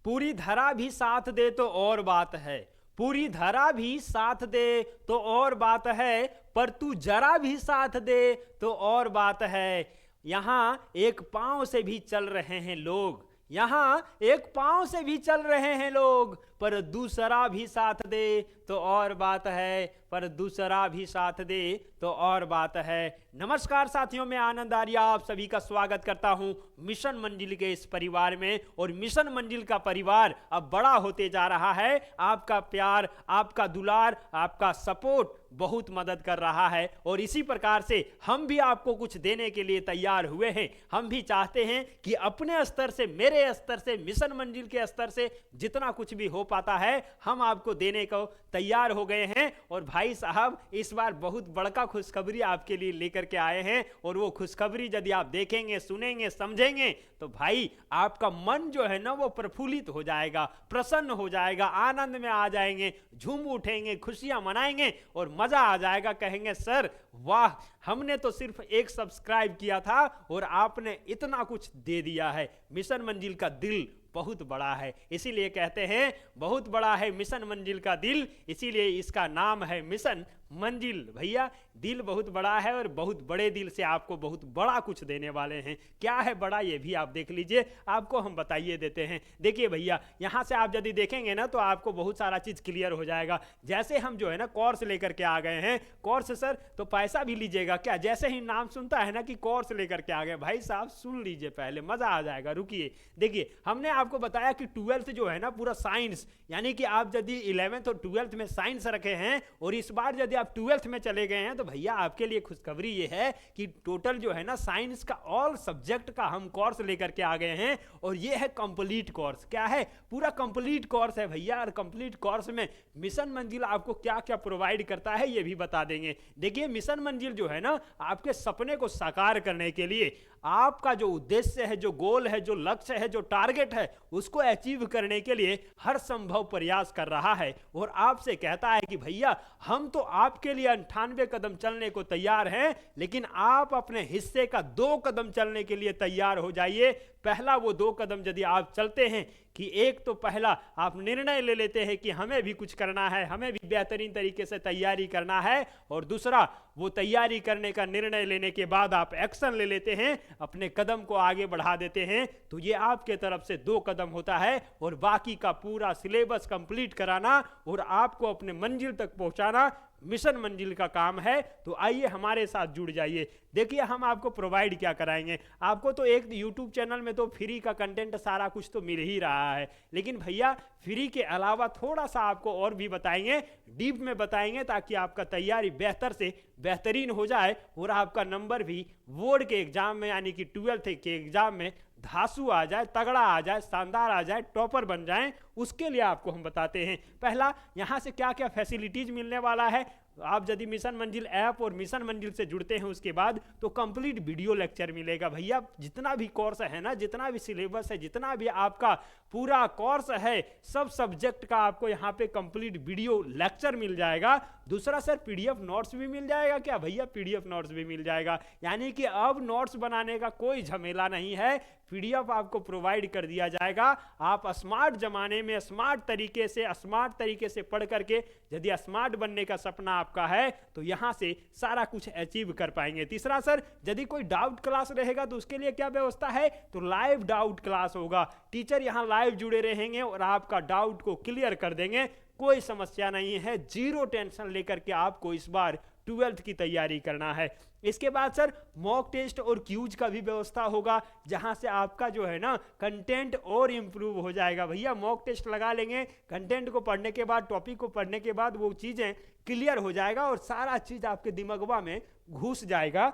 पूरी धरा भी साथ दे तो और बात है, पूरी धरा भी साथ दे तो और बात है, पर तू जरा भी साथ दे तो और बात है। यहां एक पांव से भी चल रहे हैं लोग, यहां एक पांव से भी चल रहे हैं लोग, पर दूसरा भी साथ दे तो और बात है, पर दूसरा भी साथ दे तो और बात है। नमस्कार साथियों, मैं आनंद आर्य आप सभी का स्वागत करता हूं मिशन मंजिल के इस परिवार में। और मिशन मंजिल का परिवार अब बड़ा होते जा रहा है। आपका प्यार, आपका दुलार, आपका सपोर्ट बहुत मदद कर रहा है और इसी प्रकार से हम भी आपको कुछ देने के लिए तैयार हुए हैं। हम भी चाहते हैं कि अपने स्तर से, मेरे स्तर से, मिशन मंजिल के स्तर से जितना कुछ भी हो पाता है हम आपको देने को तैयार हो गए हैं। और भाई साहब, इस बार बहुत बड़का खुशखबरी आपके लिए लेकर के आए हैं और वो खुशखबरी यदि आप देखेंगे, सुनेंगे, समझेंगे तो भाई आपका मन जो है ना वो प्रफुल्लित हो जाएगा, प्रसन्न हो जाएगा, आनंद में आ जाएंगे, झूम उठेंगे, खुशियां मनाएंगे और मजा आ जाएगा। कहेंगे सर वाह, हमने तो सिर्फ एक सब्सक्राइब किया था और आपने इतना कुछ दे दिया है। मिशन मंजिल का दिल बहुत बड़ा है, इसीलिए कहते हैं बहुत बड़ा है मिशन मंजिल का दिल, इसीलिए इसका नाम है मिशन मंजिल। भैया दिल बहुत बड़ा है और बहुत बड़े दिल से आपको बहुत बड़ा कुछ देने वाले हैं। क्या है बड़ा, ये भी आप देख लीजिए, आपको हम बताइए देते हैं। देखिए भैया, यहां से आप यदि देखेंगे ना तो आपको बहुत सारा चीज क्लियर हो जाएगा। जैसे हम जो है ना कोर्स लेकर के आ गए हैं। कोर्स सर तो पैसा भी लीजिएगा क्या? जैसे ही नाम सुनता है ना कि कोर्स लेकर के आ गए, भाई साहब सुन लीजिए, पहले मजा आ जाएगा। रुकिए, देखिए हमने आपको बताया कि 12th जो है ना पूरा साइंस, यानी कि आप यदि 11th और 12th में साइंस रखे हैं और इस बार यदि आप 12th में चले गए हैं तो भैया आपके लिए खुशखबरी ये है कि टोटल जो है ना साइंस का ऑल सब्जेक्ट का हम कोर्स लेकर के आ गए हैं और ये है कंप्लीट कोर्स। क्या है? पूरा कंप्लीट कोर्स है भैया। और कंप्लीट कोर्स में मिशन मंजिल आपको क्या क्या प्रोवाइड करता है ये भी बता देंगे। देखिए मिशन मंजिल जो है ना आपके सपने को साकार करने के लिए, आपका जो उद्देश्य है, जो गोल है, जो लक्ष्य है, जो टारगेट है, उसको अचीव करने के लिए हर संभव प्रयास कर रहा है और आपसे कहता है कि भैया हम तो आपके लिए 98 कदम चलने को तैयार हैं, लेकिन आप अपने हिस्से का 2 कदम चलने के लिए तैयार हो जाइए। पहला वो 2 कदम यदि आप चलते हैं कि एक तो पहला आप निर्णय ले लेते हैं कि हमें भी कुछ करना है, हमें भी बेहतरीन तरीके से तैयारी करना है, और दूसरा वो तैयारी करने का निर्णय लेने के बाद आप एक्शन ले लेते हैं, अपने कदम को आगे बढ़ा देते हैं, तो ये आपके तरफ से 2 कदम होता है। और बाकी का पूरा सिलेबस कंप्लीट कराना और आपको अपने मंजिल तक पहुंचाना मिशन मंजिल का काम है। तो आइए हमारे साथ जुड़ जाइए। देखिए हम आपको प्रोवाइड क्या कराएंगे। आपको तो एक यूट्यूब चैनल में तो फ्री का कंटेंट सारा कुछ तो मिल ही रहा है, लेकिन भैया फ्री के अलावा थोड़ा सा आपको और भी बताएंगे, डीप में बताएंगे, ताकि आपका तैयारी बेहतर से बेहतरीन हो जाए और आपका नंबर भी बोर्ड के एग्जाम में यानी कि 12th के एग्जाम में धांसू आ जाए, तगड़ा आ जाए, शानदार आ जाए, टॉपर बन जाएं। उसके लिए आपको हम बताते हैं पहला यहां से क्या क्या फैसिलिटीज मिलने वाला है। आप यदि मिशन मंजिल ऐप और मिशन मंजिल से जुड़ते हैं उसके बाद तो कंप्लीट वीडियो लेक्चर मिलेगा। भैया जितना भी कोर्स है ना, जितना भी सिलेबस है, जितना भी आपका पूरा कोर्स है, सब सब्जेक्ट का आपको यहाँ पे कंप्लीट वीडियो लेक्चर मिल जाएगा। दूसरा सर पीडीएफ नोट्स भी मिल जाएगा क्या? भैया पीडीएफ नोट्स भी मिल जाएगा, यानी कि अब नोट्स बनाने का कोई झमेला नहीं है, पीडीएफ आपको प्रोवाइड कर दिया जाएगा। आप स्मार्ट जमाने में स्मार्ट तरीके से पढ़ करके यदि स्मार्ट बनने का सपना आपका है तो यहां से सारा कुछ अचीव कर पाएंगे। तीसरा सर यदि कोई डाउट क्लास रहेगा तो उसके लिए क्या व्यवस्था है? तो लाइव डाउट क्लास होगा, टीचर यहां लाइव जुड़े रहेंगे और आपका डाउट को क्लियर कर देंगे। कोई समस्या नहीं है, 0 टेंशन लेकर के आपको इस बार 12th की तैयारी करना है। इसके बाद सर मॉक टेस्ट और क्यूज का भी व्यवस्था होगा, जहां से आपका जो है ना कंटेंट और इंप्रूव हो जाएगा। भैया मॉक टेस्ट लगा लेंगे, कंटेंट को पढ़ने के बाद, टॉपिक को पढ़ने के बाद वो चीजें क्लियर हो जाएगा और सारा चीज आपके दिमागवा में घुस जाएगा।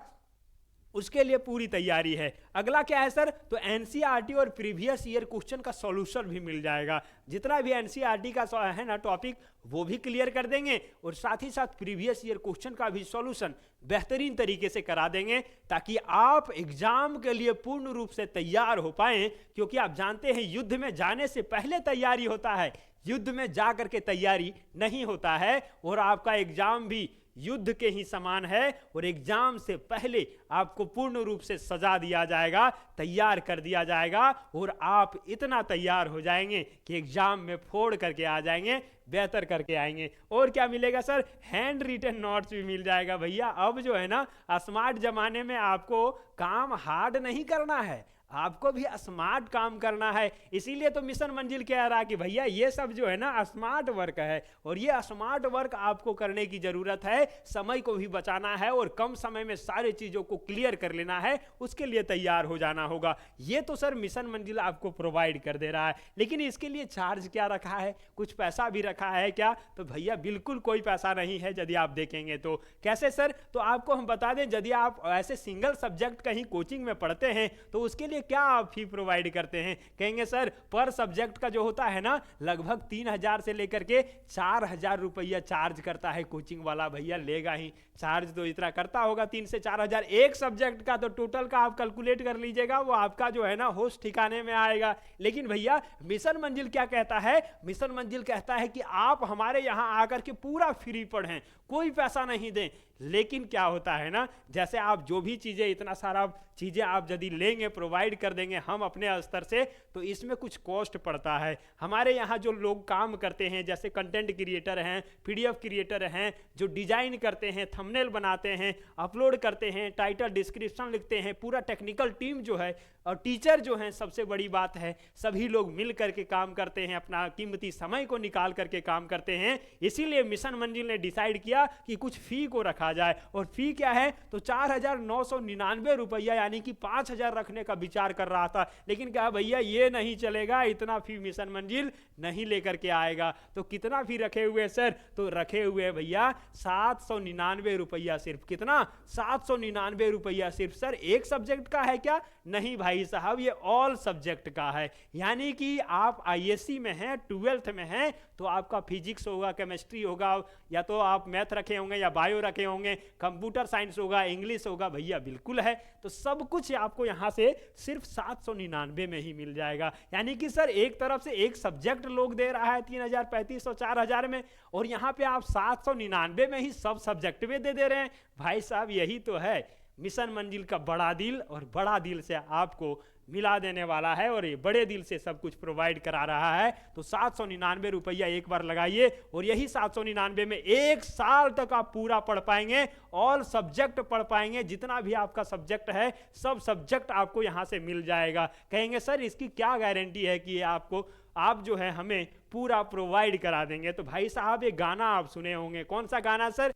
उसके लिए पूरी तैयारी है। अगला क्या है सर? तो एनसीईआरटी और प्रीवियस ईयर क्वेश्चन का सॉल्यूशन भी मिल जाएगा। जितना भी एनसीईआरटी का है ना टॉपिक वो भी क्लियर कर देंगे और साथ ही साथ प्रीवियस ईयर क्वेश्चन का भी सॉल्यूशन बेहतरीन तरीके से करा देंगे, ताकि आप एग्जाम के लिए पूर्ण रूप से तैयार हो पाएं। क्योंकि आप जानते हैं युद्ध में जाने से पहले तैयारी होता है, युद्ध में जा करके तैयारी नहीं होता है। और आपका एग्जाम भी युद्ध के ही समान है और एग्जाम से पहले आपको पूर्ण रूप से सजा दिया जाएगा, तैयार कर दिया जाएगा और आप इतना तैयार हो जाएंगे कि एग्जाम में फोड़ करके आ जाएंगे, बेहतर करके आएंगे। और क्या मिलेगा सर? हैंड रिटन नोट्स भी मिल जाएगा भैया। अब जो है ना स्मार्ट जमाने में आपको काम हार्ड नहीं करना है, आपको भी स्मार्ट काम करना है। इसीलिए तो मिशन मंजिल कह रहा है कि भैया ये सब जो है ना स्मार्ट वर्क है और ये स्मार्ट वर्क आपको करने की जरूरत है, समय को भी बचाना है और कम समय में सारी चीजों को क्लियर कर लेना है, उसके लिए तैयार हो जाना होगा। ये तो सर मिशन मंजिल आपको प्रोवाइड कर दे रहा है, लेकिन इसके लिए चार्ज क्या रखा है? कुछ पैसा भी रखा है क्या? तो भैया बिल्कुल कोई पैसा नहीं है। यदि आप देखेंगे तो कैसे सर? तो आपको हम बता दें, यदि आप ऐसे सिंगल सब्जेक्ट कहीं कोचिंग में पढ़ते हैं तो उसके लिए क्या आप फी प्रोवाइड करते हैं? कहेंगे सर पर सब्जेक्ट का जो होता है ना लगभग 3000 से लेकर के 4000 रुपया चार्ज करता है कोचिंग वाला। भैया लेगा ही, चार्ज तो इतना करता होगा 3 से 4000 एक सब्जेक्ट का। तो टोटल का आप कैलकुलेट कर लीजिएगा, वो आपका जो है ना होश ठिकाने में आएगा। लेकिन भैया मिशन मंजिल क्या कहता है? मिशन मंजिल कहता है कि आप हमारे यहां आकर के पूरा फ्री पढ़ें, कोई पैसा नहीं दें। लेकिन क्या होता है ना, जैसे आप जो भी चीजें, इतना सारा चीजें आप यदि लेंगे, प्रोवाइड कर देंगे हम अपने स्तर से, तो इसमें कुछ कॉस्ट पड़ता है। हमारे यहाँ जो लोग काम करते हैं, जैसे कंटेंट क्रिएटर हैं, पीडीएफ क्रिएटर हैं, जो डिजाइन करते हैं, थंबनेल बनाते हैं, अपलोड करते हैं, टाइटल डिस्क्रिप्शन लिखते हैं, पूरा टेक्निकल टीम जो है और टीचर जो हैं, सबसे बड़ी बात है सभी लोग मिल करके काम करते हैं, अपना कीमती समय को निकाल करके काम करते हैं। इसीलिए मिशन मंजिल ने डिसाइड किया कि कुछ फी को रखा जाए। और फी क्या है? तो 4999 रुपया, यानी कि 5000 रखने का विचार कर रहा था। लेकिन क्या भैया ये नहीं चलेगा, इतना फी मिशन मंजिल नहीं लेकर के आएगा। तो कितना फी रखे हुए सर? तो रखे हुए भैया 799 रुपया सिर्फ। कितना? 799 रुपया सिर्फ। सर एक सब्जेक्ट का है क्या? नहीं भाई साहब, ये ऑल सब्जेक्ट का है। यानी कि आप आईएससी में हैं, 12th में हैं, तो आपका फिजिक्स होगा, केमिस्ट्री होगा, या तो आप मैथ रखे होंगे या बायो रखे होंगे, कंप्यूटर साइंस होगा, इंग्लिश होगा। भैया बिल्कुल है। तो सब कुछ आपको यहां से सिर्फ 799 में ही मिल जाएगा। यानी कि सर एक तरफ से एक सब्जेक्ट लोग दे रहा है 3000, 3500, 4000 में, और यहां पे आप 799 में ही सब सब्जेक्ट में दे रहे हैं। भाई साहब यही तो है मिशन मंजिल का बड़ा दिल, और बड़ा दिल से आपको मिला देने वाला है और ये बड़े दिल से सब कुछ प्रोवाइड करा रहा है। तो 799 रुपया एक बार लगाइए और यही 799 में 1 साल तक आप पूरा पढ़ पाएंगे, ऑल सब्जेक्ट पढ़ पाएंगे। जितना भी आपका सब्जेक्ट है सब सब्जेक्ट आपको यहां से मिल जाएगा। कहेंगे सर इसकी क्या गारंटी है कि आपको, आप जो है हमें पूरा प्रोवाइड करा देंगे? तो भाई साहब एक गाना आप सुने होंगे। कौन सा गाना सर?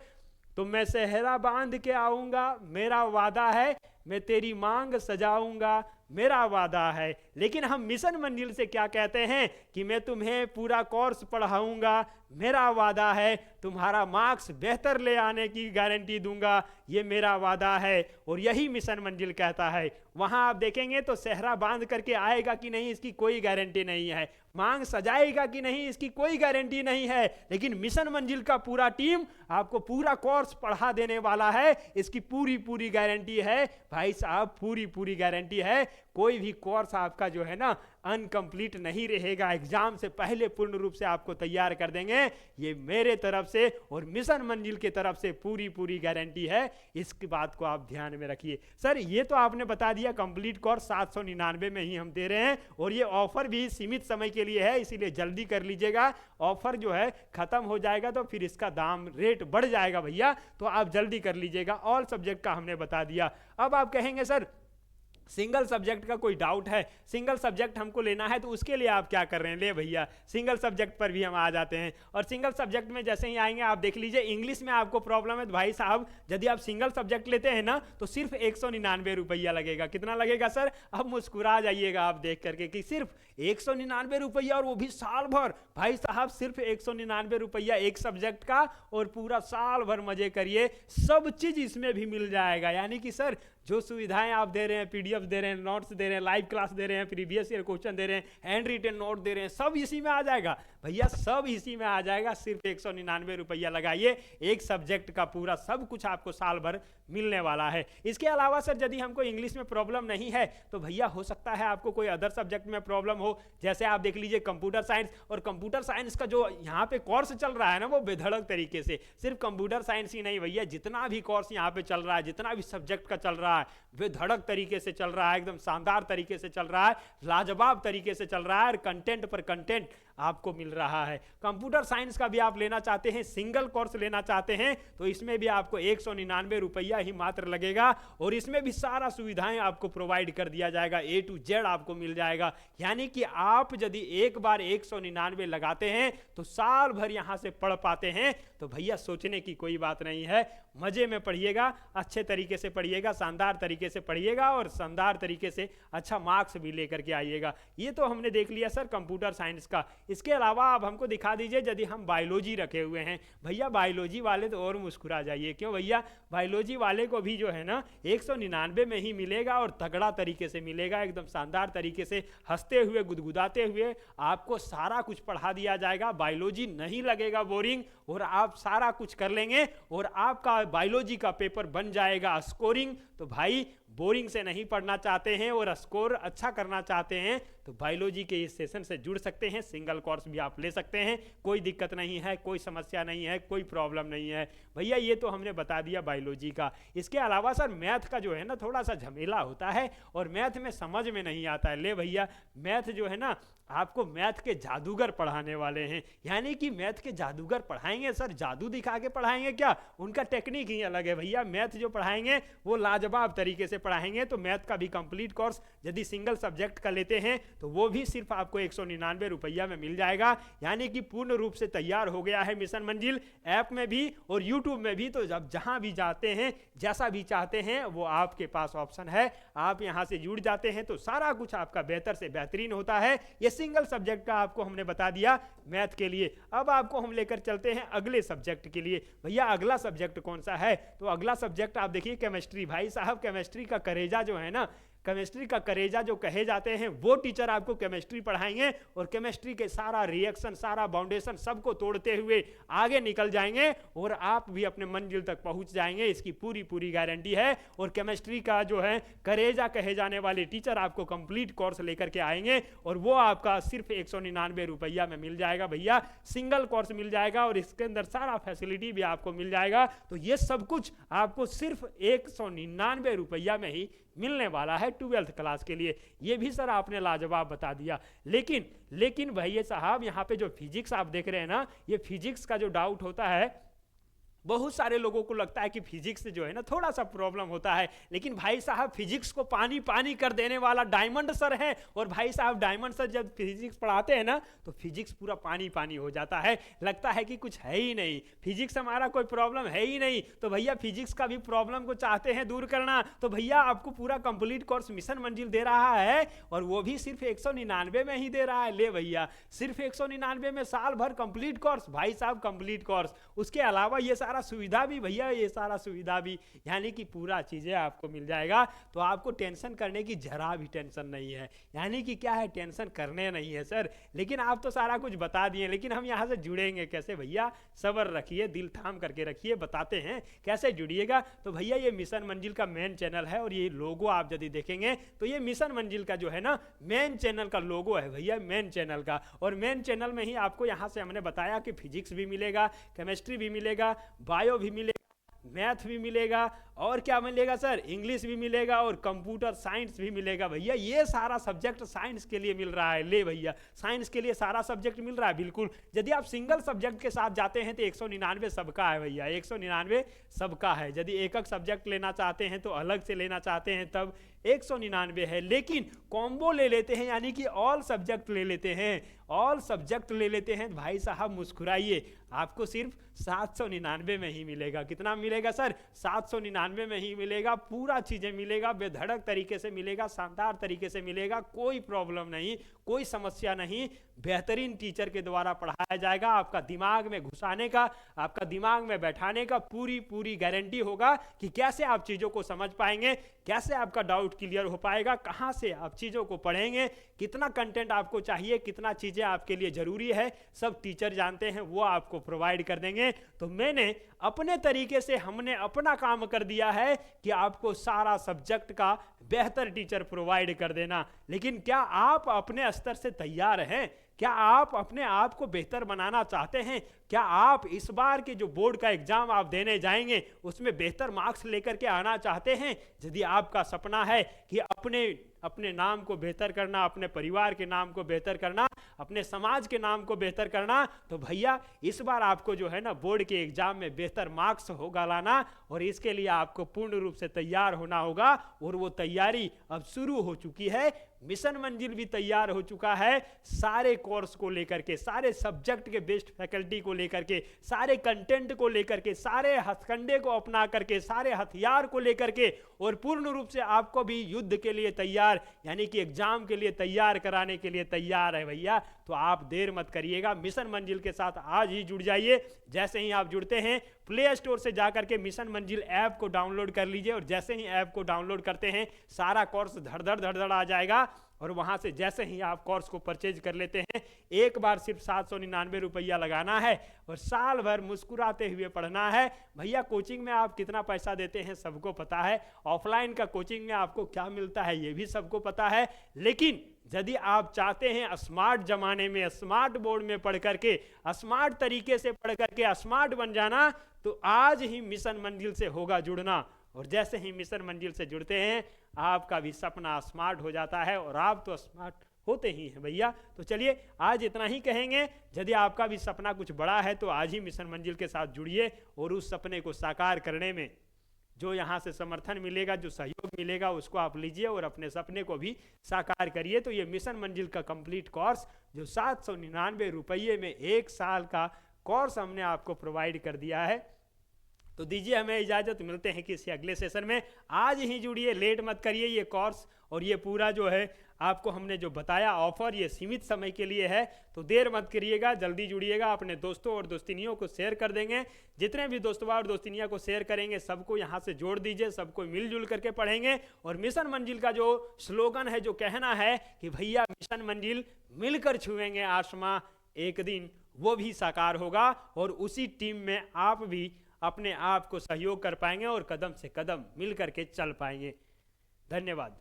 तो मैं सेहरा बांध के आऊंगा, मेरा वादा है, मैं तेरी मांग सजाऊंगा, मेरा वादा है। लेकिन हम मिशन मंजिल से क्या कहते हैं कि मैं तुम्हें पूरा कोर्स पढ़ाऊंगा, मेरा वादा है, तुम्हारा मार्क्स बेहतर ले आने की गारंटी दूंगा, ये मेरा वादा है। और यही मिशन मंजिल कहता है। वहां आप देखेंगे तो सेहरा बांध करके आएगा कि नहीं, इसकी कोई गारंटी नहीं है। मांग सजाएगा कि नहीं, इसकी कोई गारंटी नहीं है। लेकिन मिशन मंजिल का पूरा टीम आपको पूरा कोर्स पढ़ा देने वाला है, इसकी पूरी पूरी गारंटी है भाई साहब, पूरी पूरी गारंटी है। कोई भी कोर्स आपका जो है ना अनकंप्लीट नहीं रहेगा। एग्जाम से पहले पूर्ण रूप से आपको तैयार कर देंगे, ये मेरे तरफ से और मिशन मंजिल की तरफ से पूरी पूरी गारंटी है। इसकी बात को आप ध्यान में रखिए। सर ये तो आपने बता दिया कंप्लीट कोर्स 799 में ही हम दे रहे हैं, और ये ऑफर भी सीमित समय के लिए है, इसीलिए जल्दी कर लीजिएगा। ऑफर जो है खत्म हो जाएगा तो फिर इसका दाम रेट बढ़ जाएगा भैया, तो आप जल्दी कर लीजिएगा। ऑल सब्जेक्ट का हमने बता दिया। अब आप कहेंगे सर सिंगल सब्जेक्ट का कोई डाउट है, सिंगल सब्जेक्ट हमको लेना है, तो उसके लिए आप क्या कर रहे हैं? ले भैया सिंगल सब्जेक्ट पर भी हम आ जाते हैं। और सिंगल सब्जेक्ट में जैसे ही आएंगे आप देख लीजिए, इंग्लिश में आपको प्रॉब्लम है तो भाई साहब यदि आप सिंगल सब्जेक्ट लेते हैं ना तो सिर्फ 199 रुपया लगेगा। कितना लगेगा सर? अब मुस्कुरा जाइएगा आप देख करके कि सिर्फ 199 रुपया, और वो भी साल भर। भाई साहब सिर्फ 199 रुपया एक सब्जेक्ट का, और पूरा साल भर मजे करिए, सब चीज इसमें भी मिल जाएगा। यानी कि सर जो सुविधाएं आप दे रहे हैं, पीडीएफ दे रहे हैं, नोट्स दे रहे हैं, लाइव क्लास दे रहे हैं, प्रीवियस ईयर क्वेश्चन दे रहे हैं, हैंड रिटन नोट दे रहे हैं, सब इसी में आ जाएगा भैया, सब इसी में आ जाएगा। सिर्फ 199 रुपया लगाइए, एक सब्जेक्ट का पूरा सब कुछ आपको साल भर मिलने वाला है। इसके अलावा सर यदि हमको इंग्लिश में प्रॉब्लम नहीं है तो भैया हो सकता है आपको कोई अदर सब्जेक्ट में प्रॉब्लम हो, जैसे आप देख लीजिए कंप्यूटर साइंस, और कंप्यूटर साइंस का जो यहाँ पे कोर्स चल रहा है ना वो बेधड़क तरीके से, सिर्फ कंप्यूटर साइंस ही नहीं भैया, जितना भी कोर्स यहाँ पे चल रहा है, जितना भी सब्जेक्ट का चल रहा है बेधड़क तरीके से चल रहा है, एकदम शानदार तरीके से चल रहा है, लाजवाब तरीके से चल रहा है, और कंटेंट पर कंटेंट आपको मिल रहा है। कंप्यूटर साइंस का भी आप लेना चाहते हैं, सिंगल कोर्स लेना चाहते हैं, तो इसमें भी आपको 199 रुपया ही मात्र लगेगा, और इसमें भी सारा सुविधाएं आपको प्रोवाइड कर दिया जाएगा, A to Z आपको मिल जाएगा। यानी कि आप यदि एक बार 199 लगाते हैं तो साल भर यहां से पढ़ पाते हैं, तो भैया सोचने की कोई बात नहीं है। मजे में पढ़िएगा, अच्छे तरीके से पढ़िएगा, शानदार तरीके से पढ़िएगा, और शानदार तरीके से अच्छा मार्क्स भी लेकर के आइएगा। ये तो हमने देख लिया सर कंप्यूटर साइंस का। इसके अलावा आप हमको दिखा दीजिए यदि हम बायोलॉजी रखे हुए हैं, भैया बायोलॉजी वाले तो और मुस्कुरा जाइए, क्यों भैया, बायोलॉजी वाले को भी जो है ना 199 में ही मिलेगा, और तगड़ा तरीके से मिलेगा, एकदम शानदार तरीके से हंसते हुए गुदगुदाते हुए आपको सारा कुछ पढ़ा दिया जाएगा। बायोलॉजी नहीं लगेगा बोरिंग, और आप सारा कुछ कर लेंगे, और आपका बायोलॉजी का पेपर बन जाएगा स्कोरिंग। तो भाई बोरिंग से नहीं पढ़ना चाहते हैं और स्कोर अच्छा करना चाहते हैं तो बायोलॉजी के इस सेशन से जुड़ सकते हैं, सिंगल कोर्स भी आप ले सकते हैं, कोई दिक्कत नहीं है, कोई समस्या नहीं है, कोई प्रॉब्लम नहीं है भैया। ये तो हमने बता दिया बायोलॉजी का। इसके अलावा सर मैथ का जो है ना थोड़ा सा झमेला होता है, और मैथ में समझ में नहीं आता है। ले भैया मैथ जो है ना आपको मैथ के जादूगर पढ़ाने वाले हैं, यानी कि मैथ के जादूगर पढ़ाएंगे सर, जादू दिखा के पढ़ाएंगे क्या, उनका टेक्निक ही अलग है भैया। मैथ जो पढ़ाएंगे वो लाजवाब तरीके से पढ़ाएंगे। तो मैथ का भी कंप्लीट कोर्स यदि सिंगल सब्जेक्ट का लेते हैं तो वो भी सिर्फ आपको 199 रुपया में मिल जाएगा, यानी कि पूर्ण रूप से तैयार हो गया है मिशन मंजिल ऐप में भी और यूट्यूब में भी। तो जब जहां भी जाते हैं जैसा भी चाहते हैं वो आपके पास ऑप्शन है, आप यहां से जुड़ जाते हैं तो सारा कुछ आपका बेहतर से बेहतरीन होता है। ये सिंगल सब्जेक्ट का आपको हमने बता दिया मैथ के लिए। अब आपको हम लेकर चलते हैं अगले सब्जेक्ट के लिए। भैया अगला सब्जेक्ट कौन सा है, तो अगला सब्जेक्ट आप देखिए केमिस्ट्री। भाई साहब केमिस्ट्री का करेजा जो है ना, केमिस्ट्री का करेजा जो कहे जाते हैं वो टीचर आपको केमिस्ट्री पढ़ाएंगे, और केमिस्ट्री के सारा रिएक्शन सारा बाउंडेशन सबको तोड़ते हुए आगे निकल जाएंगे और आप भी अपने मंजिल तक पहुंच जाएंगे, इसकी पूरी पूरी गारंटी है। और केमिस्ट्री का जो है करेजा कहे जाने वाले टीचर आपको कंप्लीट कोर्स लेकर के आएंगे, और वो आपका सिर्फ 199 रुपया में मिल जाएगा भैया, सिंगल कोर्स मिल जाएगा, और इसके अंदर सारा फैसिलिटी भी आपको मिल जाएगा। तो ये सब कुछ आपको सिर्फ 199 रुपया में ही मिलने वाला है 12th क्लास के लिए। ये भी सर आपने लाजवाब बता दिया। लेकिन भैया साहब यहाँ पे जो फिजिक्स आप देख रहे हैं ना, ये फिजिक्स का जो डाउट होता है, बहुत सारे लोगों को लगता है कि फिजिक्स से जो है ना थोड़ा सा प्रॉब्लम होता है, लेकिन भाई साहब फिजिक्स को पानी पानी कर देने वाला डायमंड सर है। और भाई साहब डायमंड सर जब फिजिक्स पढ़ाते हैं ना तो फिजिक्स पूरा पानी पानी हो जाता है, लगता है कि कुछ है ही नहीं, फिजिक्स हमारा कोई प्रॉब्लम है ही नहीं। तो भैया फिजिक्स का भी प्रॉब्लम को चाहते हैं दूर करना, तो भैया आपको पूरा कंप्लीट कोर्स मिशन मंजिल दे रहा है, और वो भी सिर्फ 199 में ही दे रहा है। ले भैया सिर्फ 199 में साल भर कंप्लीट कोर्स, भाई साहब कंप्लीट कोर्स। उसके अलावा ये सारा सुविधा भी भैया, ये सारा सुविधा भी, यानी कि पूरा चीजें आपको मिल जाएगा। तो आपको टेंशन करने की जरा भी टेंशन नहीं है, यानी कि क्या है टेंशन करने नहीं है सर। लेकिन आप तो सारा कुछ बता दिए, लेकिन हम यहाँ से जुड़ेंगे कैसे भैया, सब्र रखिए, दिल थाम करके रखिए, बताते हैं कैसे जुड़िएगा। तो भैया ये मिशन मंजिल का मेन चैनल है, और ये लोगो आप यदि देखेंगे तो ये मिशन मंजिल का जो है ना मेन चैनल का लोगो है भैया, मेन चैनल का। और मेन चैनल में ही आपको यहाँ से हमने बताया कि फिजिक्स भी मिलेगा, केमिस्ट्री भी मिलेगा, बायो भी मिलेगा, मैथ भी मिलेगा, और क्या मिलेगा सर, इंग्लिश भी मिलेगा, और कंप्यूटर साइंस भी मिलेगा। भैया ये सारा सब्जेक्ट साइंस के लिए मिल रहा है। ले भैया साइंस के लिए सारा सब्जेक्ट मिल रहा है बिल्कुल। यदि आप सिंगल सब्जेक्ट के साथ जाते हैं तो 199 सबका है भैया, 199 सबका है। यदि एक एक सब्जेक्ट लेना चाहते हैं तो अलग से लेना चाहते हैं तब 199 है, लेकिन कॉम्बो ले लेते हैं यानी कि ऑल सब्जेक्ट ले लेते हैं, ऑल सब्जेक्ट ले लेते हैं, भाई साहब मुस्कुराइए, आपको सिर्फ 799 में ही मिलेगा। कितना मिलेगा सर? 799 में ही मिलेगा, पूरा चीजें मिलेगा, बेधड़क तरीके से मिलेगा, शानदार तरीके से मिलेगा, कोई प्रॉब्लम नहीं, कोई समस्या नहीं, बेहतरीन टीचर के द्वारा पढ़ाया जाएगा। आपका दिमाग में घुसाने का, आपका दिमाग में बैठाने का पूरी गारंटी होगा कि कैसे आप चीजों को समझ पाएंगे, कैसे आपका डाउट क्लियर हो पाएगा, कहां से आप चीजों को पढ़ेंगे, कितना कंटेंट आपको चाहिए, कितना चीजें आपके लिए जरूरी है, सब टीचर जानते हैं, वो आपको प्रोवाइड कर देंगे। तो मैंने अपने तरीके से, हमने अपना काम कर दिया है कि आपको सारा सब्जेक्ट का बेहतर टीचर प्रोवाइड कर देना। लेकिन क्या आप अपने स्तर से तैयार हैं? क्या आप अपने आप को बेहतर बनाना चाहते हैं? क्या आप इस बार के जो बोर्ड का एग्जाम आप देने जाएंगे उसमें बेहतर मार्क्स लेकर के आना चाहते हैं? यदि आपका सपना है कि अपने नाम को बेहतर करना, अपने परिवार के नाम को बेहतर करना, अपने समाज के नाम को बेहतर करना, तो भैया इस बार आपको जो है ना बोर्ड के एग्जाम में बेहतर मार्क्स होगा लाना, और इसके लिए आपको पूर्ण रूप से तैयार होना होगा। और वो तैयारी अब शुरू हो चुकी है, मिशन मंजिल भी तैयार हो चुका है, सारे कोर्स को लेकर के, सारे सब्जेक्ट के बेस्ट फैकल्टी को लेकर के, सारे कंटेंट को लेकर के, सारे हथकंडे को अपना करके, सारे हथियार को लेकर के, और पूर्ण रूप से आपको भी युद्ध के लिए तैयार, यानी कि एग्जाम के लिए तैयार कराने के लिए तैयार है भैया। तो आप देर मत करिएगा, मिशन मंजिल के साथ आज ही जुड़ जाइए। जैसे ही आप जुड़ते हैं, प्ले स्टोर से जाकर के मिशन मंजिल ऐप को डाउनलोड कर लीजिए, और जैसे ही ऐप को डाउनलोड करते हैं सारा कोर्स धड़ आ जाएगा। और वहां से जैसे ही आप कोर्स को परचेज कर लेते हैं, एक बार सिर्फ 799 रुपया लगाना है और साल भर मुस्कुराते हुए पढ़ना है। भैया कोचिंग में आप कितना पैसा देते हैं सबको पता है, ऑफलाइन का कोचिंग में आपको क्या मिलता है ये भी सबको पता है। लेकिन यदि आप चाहते हैं स्मार्ट जमाने में, स्मार्ट बोर्ड में पढ़ करके, स्मार्ट तरीके से पढ़ करके स्मार्ट बन जाना, तो आज ही मिशन मंजिल से होगा जुड़ना। और जैसे ही मिशन मंजिल से जुड़ते हैं, आपका भी सपना स्मार्ट हो जाता है, और आप तो स्मार्ट होते ही हैं भैया। तो चलिए आज इतना ही कहेंगे। यदि आपका भी सपना कुछ बड़ा है तो आज ही मिशन मंजिल के साथ जुड़िए, और उस सपने को साकार करने में जो यहाँ से समर्थन मिलेगा, जो सहयोग मिलेगा, उसको आप लीजिए और अपने सपने को भी साकार करिए। तो ये मिशन मंजिल का कंप्लीट कोर्स जो 799 रुपये में 1 साल का कोर्स हमने आपको प्रोवाइड कर दिया है। तो दीजिए हमें इजाज़त, मिलते हैं किसी अगले सेशन में। आज ही जुड़िए, लेट मत करिए। ये कोर्स और ये पूरा जो है आपको हमने जो बताया ऑफर, ये सीमित समय के लिए है, तो देर मत करिएगा, जल्दी जुड़िएगा। अपने दोस्तों और दोस्तिनियों को शेयर कर देंगे, जितने भी दोस्तवा और दोस्तिनियाँ को शेयर करेंगे सबको यहाँ से जोड़ दीजिए, सबको मिलजुल करके पढ़ेंगे। और मिशन मंजिल का जो स्लोगन है, जो कहना है कि भैया मिशन मंजिल मिलकर छुएंगे आसमां, एक दिन वो भी साकार होगा, और उसी टीम में आप भी अपने आप को सहयोग कर पाएंगे और कदम से कदम मिल करके चल पाएंगे। धन्यवाद।